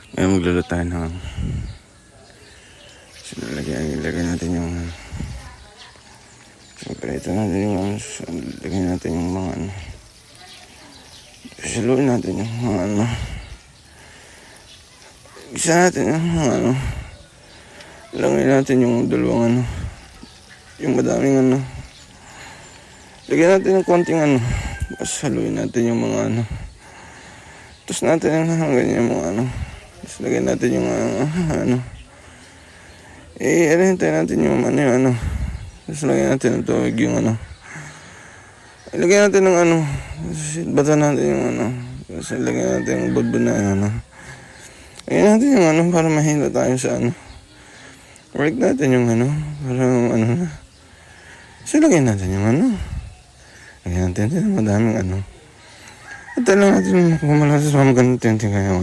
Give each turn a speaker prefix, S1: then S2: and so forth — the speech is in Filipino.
S1: Ngayon magluluto tayo ng ilagay natin yung siyempre ito natin yung lagay natin yung mga saluin natin yung mga isa natin yung mga lagay natin yung dalawang yung madaming lagyan natin ng konting tapos haluin natin yung mga tapos natin yung ganyan yung mga tapos lagyan natin yung hintay natin yung tapos lagyan natin ng tubig yung lagyan natin ng bata natin yung tapos lagyan natin yung budbud na lagyan natin yung para mahilo tayo sa work natin yung para so lagyan natin yung lagyan natin ng madaming at lang natin kung malasas mga ganun tintin kayo